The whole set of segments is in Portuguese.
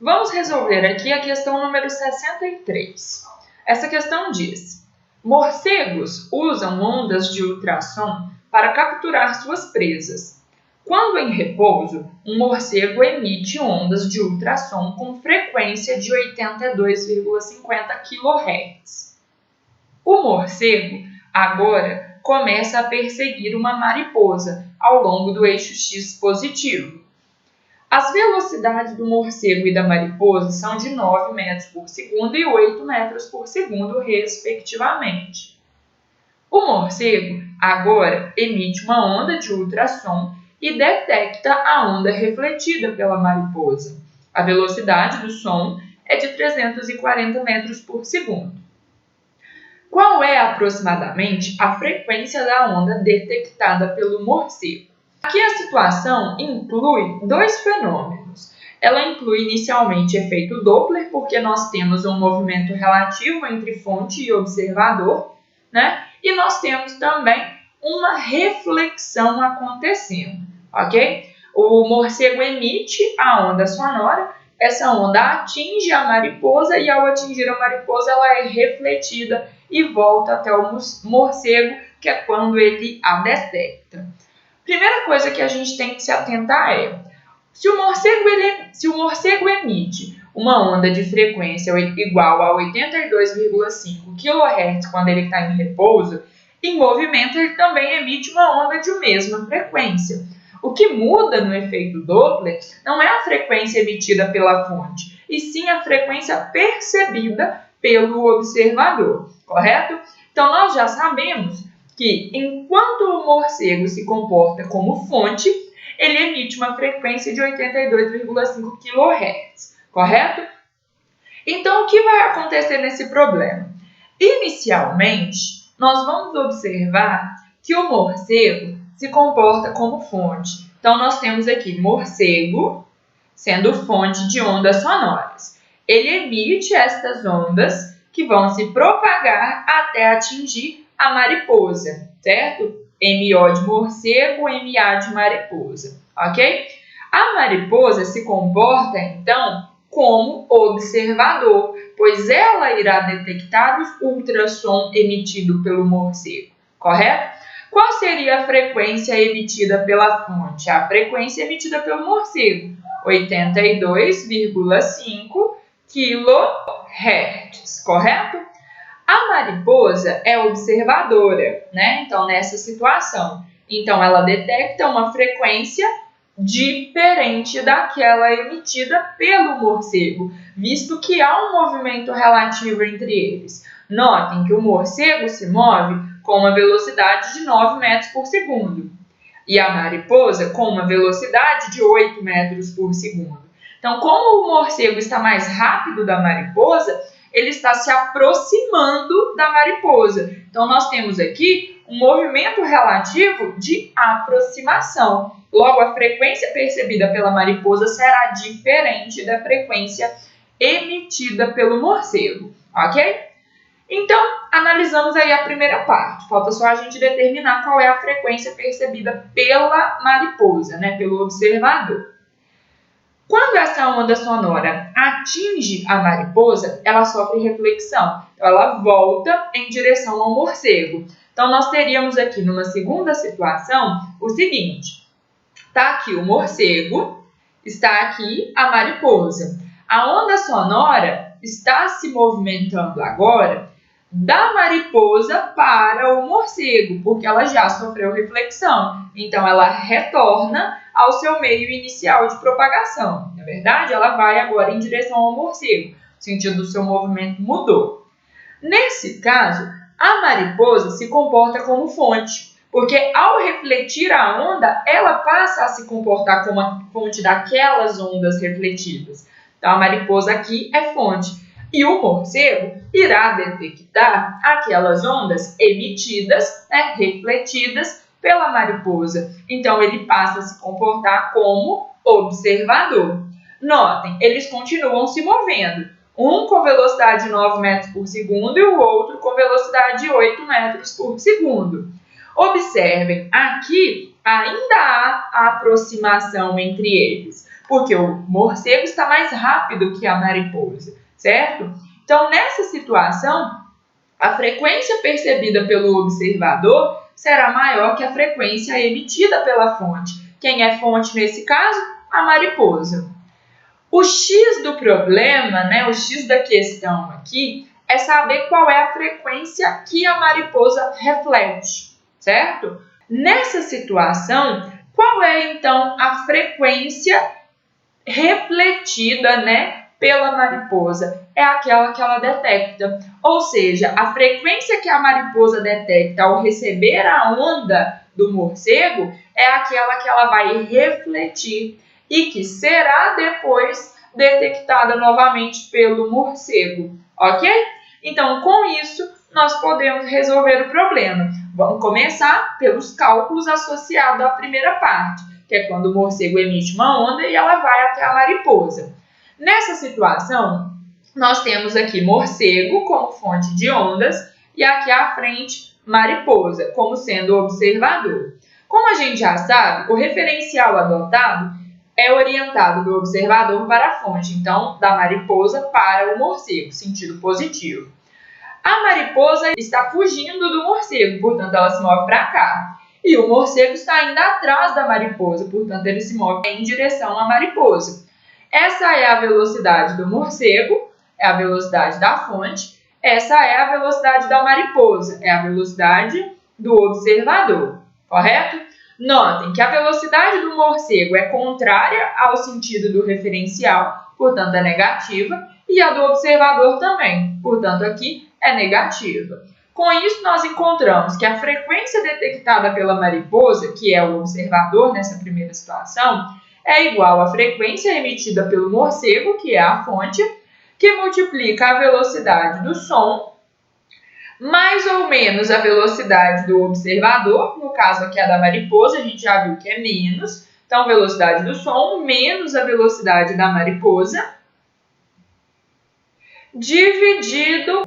Vamos resolver aqui a questão número 63. Essa questão diz: morcegos usam ondas de ultrassom para capturar suas presas. Quando em repouso, um morcego emite ondas de ultrassom com frequência de 82,50 kHz. O morcego agora começa a perseguir uma mariposa ao longo do eixo X positivo. As velocidades do morcego e da mariposa são de 9 metros por segundo e 8 metros por segundo, respectivamente. O morcego agora emite uma onda de ultrassom e detecta a onda refletida pela mariposa. A velocidade do som é de 340 metros por segundo. Qual é aproximadamente a frequência da onda detectada pelo morcego? Aqui a situação inclui dois fenômenos. Ela inclui inicialmente efeito Doppler, porque nós temos um movimento relativo entre fonte e observador, né? E nós temos também uma reflexão acontecendo, ok? O morcego emite a onda sonora, essa onda atinge a mariposa e ao atingir a mariposa ela é refletida e volta até o morcego, que é quando ele a detecta. Primeira coisa que a gente tem que se atentar é, se o morcego emite uma onda de frequência igual a 82,5 kHz quando ele está em repouso, em movimento ele também emite uma onda de mesma frequência. O que muda no efeito Doppler não é a frequência emitida pela fonte, e sim a frequência percebida pelo observador, correto? Então nós já sabemos que, enquanto o morcego se comporta como fonte, ele emite uma frequência de 82,5 kHz, correto? Então, o que vai acontecer nesse problema? Inicialmente, nós vamos observar que o morcego se comporta como fonte. Então, nós temos aqui morcego sendo fonte de ondas sonoras. Ele emite estas ondas que vão se propagar até atingir a mariposa, certo? MO de morcego, MA de mariposa, ok? A mariposa se comporta, então, como observador, pois ela irá detectar o ultrassom emitido pelo morcego, correto? Qual seria a frequência emitida pela fonte? A frequência emitida pelo morcego, 82,5 kHz, correto? A mariposa é observadora, né? Então, nessa situação. Então, ela detecta uma frequência diferente daquela emitida pelo morcego, visto que há um movimento relativo entre eles. Notem que o morcego se move com uma velocidade de 9 metros por segundo e a mariposa com uma velocidade de 8 metros por segundo. Então, como o morcego está mais rápido da mariposa, ele está se aproximando da mariposa. Então, nós temos aqui um movimento relativo de aproximação. Logo, a frequência percebida pela mariposa será diferente da frequência emitida pelo morcego, ok? Então, analisamos aí a primeira parte. Falta só a gente determinar qual é a frequência percebida pela mariposa, né? Pelo observador. Quando essa onda sonora atinge a mariposa, ela sofre reflexão. Então, ela volta em direção ao morcego. Então, nós teríamos aqui, numa segunda situação, o seguinte. Está aqui o morcego, está aqui a mariposa. A onda sonora está se movimentando agora da mariposa para o morcego, porque ela já sofreu reflexão. Então, ela retorna ao seu meio inicial de propagação. Na verdade, ela vai agora em direção ao morcego. O sentido do seu movimento mudou. Nesse caso, a mariposa se comporta como fonte, porque ao refletir a onda, ela passa a se comportar como a fonte daquelas ondas refletidas. Então, a mariposa aqui é fonte. E o morcego irá detectar aquelas ondas emitidas, né, refletidas pela mariposa. Então, ele passa a se comportar como observador. Notem, eles continuam se movendo. Um com velocidade de 9 metros por segundo e o outro com velocidade de 8 metros por segundo. Observem, aqui ainda há aproximação entre eles, porque o morcego está mais rápido que a mariposa, certo? Então, nessa situação, a frequência percebida pelo observador será maior que a frequência emitida pela fonte. Quem é fonte nesse caso? A mariposa. O X do problema, o X da questão aqui, é saber qual é a frequência que a mariposa reflete, certo? Nessa situação, qual é então a frequência refletida, pela mariposa? É aquela que ela detecta. Ou seja, a frequência que a mariposa detecta ao receber a onda do morcego é aquela que ela vai refletir e que será depois detectada novamente pelo morcego, ok? Então, com isso, nós podemos resolver o problema. Vamos começar pelos cálculos associados à primeira parte, que é quando o morcego emite uma onda e ela vai até a mariposa. Nessa situação, nós temos aqui morcego como fonte de ondas e aqui à frente mariposa como sendo o observador. Como a gente já sabe, o referencial adotado é orientado do observador para a fonte, então da mariposa para o morcego, sentido positivo. A mariposa está fugindo do morcego, portanto ela se move para cá. E o morcego está indo atrás da mariposa, portanto ele se move em direção à mariposa. Essa é a velocidade do morcego, é a velocidade da fonte. Essa é a velocidade da mariposa, é a velocidade do observador, correto? Notem que a velocidade do morcego é contrária ao sentido do referencial, portanto é negativa, e a do observador também, portanto aqui é negativa. Com isso, nós encontramos que a frequência detectada pela mariposa, que é o observador nessa primeira situação, é igual à frequência emitida pelo morcego, que é a fonte, que multiplica a velocidade do som, mais ou menos a velocidade do observador, no caso aqui a da mariposa, a gente já viu que é menos, então velocidade do som menos a velocidade da mariposa, dividido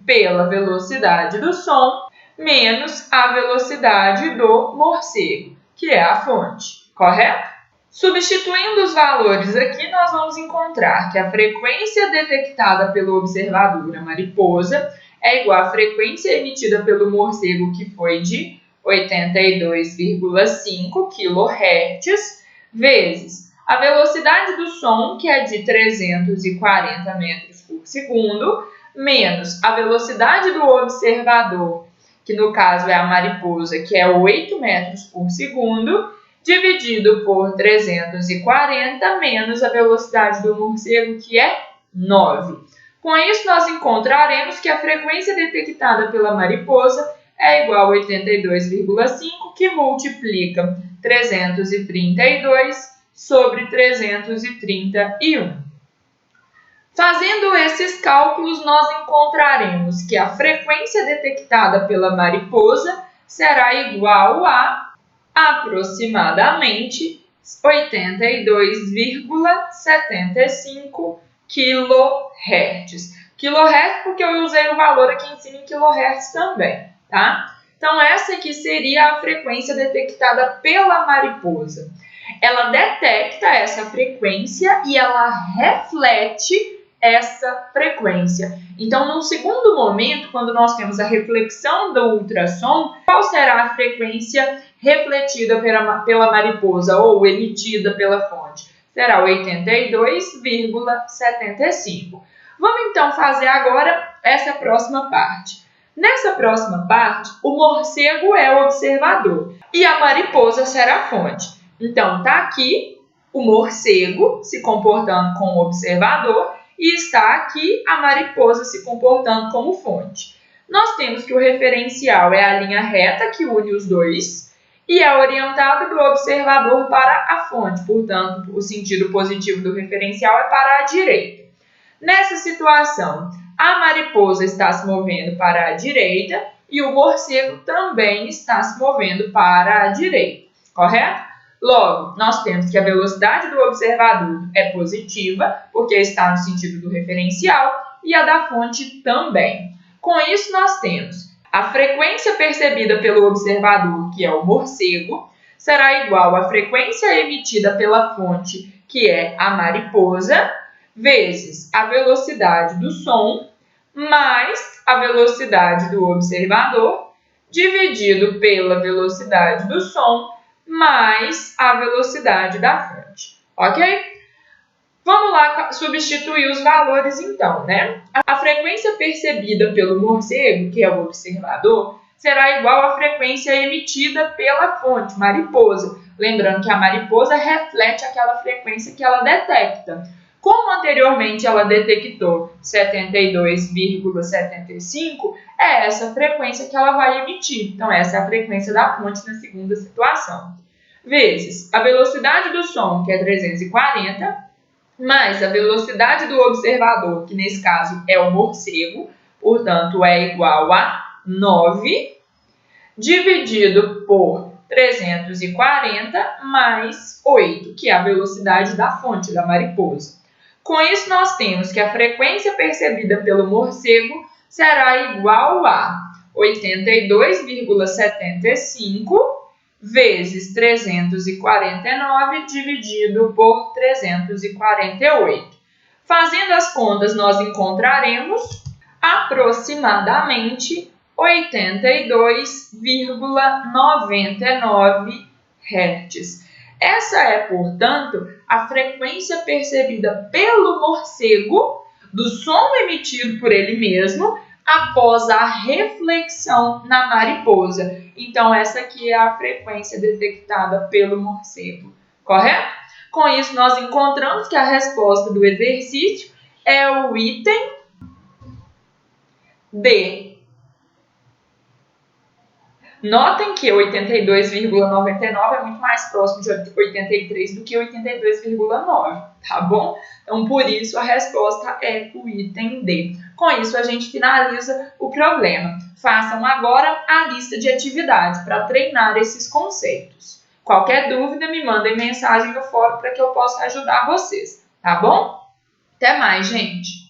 pela velocidade do som menos a velocidade do morcego, que é a fonte, correto? Substituindo os valores aqui, nós vamos encontrar que a frequência detectada pelo observador, a mariposa, é igual à frequência emitida pelo morcego, que foi de 82,5 kHz, vezes a velocidade do som, que é de 340 metros por segundo, menos a velocidade do observador, que no caso é a mariposa, que é 8 metros por segundo, dividido por 340 menos a velocidade do morcego, que é 9. Com isso, nós encontraremos que a frequência detectada pela mariposa é igual a 82,5, que multiplica 332 sobre 331. Fazendo esses cálculos, nós encontraremos que a frequência detectada pela mariposa será igual a aproximadamente 82,75 kHz. KHz porque eu usei o valor aqui em cima em kHz também, tá? Então, essa aqui seria a frequência detectada pela mariposa. Ela detecta essa frequência e ela reflete essa frequência. Então, no segundo momento, quando nós temos a reflexão do ultrassom, qual será a frequência refletida pela mariposa ou emitida pela fonte? Será 82,75. Vamos então fazer agora essa próxima parte. Nessa próxima parte, o morcego é o observador e a mariposa será a fonte. Então, está aqui o morcego se comportando como observador e está aqui a mariposa se comportando como fonte. Nós temos que o referencial é a linha reta que une os dois e é orientado do observador para a fonte, portanto, o sentido positivo do referencial é para a direita. Nessa situação, a mariposa está se movendo para a direita e o morcego também está se movendo para a direita, correto? Logo, nós temos que a velocidade do observador é positiva, porque está no sentido do referencial, e a da fonte também. Com isso, nós temos a frequência percebida pelo observador, que é o morcego, será igual à frequência emitida pela fonte, que é a mariposa, vezes a velocidade do som, mais a velocidade do observador, dividido pela velocidade do som, mais a velocidade da fonte. Ok? Vamos lá substituir os valores então, né? A frequência percebida pelo morcego, que é o observador, será igual à frequência emitida pela fonte, mariposa. Lembrando que a mariposa reflete aquela frequência que ela detecta. Como anteriormente ela detectou 72,75, é essa frequência que ela vai emitir. Então, essa é a frequência da fonte na segunda situação. Vezes a velocidade do som, que é 340, mais a velocidade do observador, que nesse caso é o morcego, portanto, é igual a 9, dividido por 340 mais 8, que é a velocidade da fonte da mariposa. Com isso, nós temos que a frequência percebida pelo morcego será igual a 82,75 vezes 349 dividido por 348. Fazendo as contas, nós encontraremos aproximadamente 82,99 Hz. Essa é, portanto, a frequência percebida pelo morcego do som emitido por ele mesmo após a reflexão na mariposa. Então, essa aqui é a frequência detectada pelo morcego, correto? Com isso, nós encontramos que a resposta do exercício é o item D. Notem que 82,99 é muito mais próximo de 83 do que 82,9, tá bom? Então, por isso, a resposta é o item D. Com isso, a gente finaliza o problema. Façam agora a lista de atividades para treinar esses conceitos. Qualquer dúvida, me mandem mensagem no fórum para que eu possa ajudar vocês, tá bom? Até mais, gente!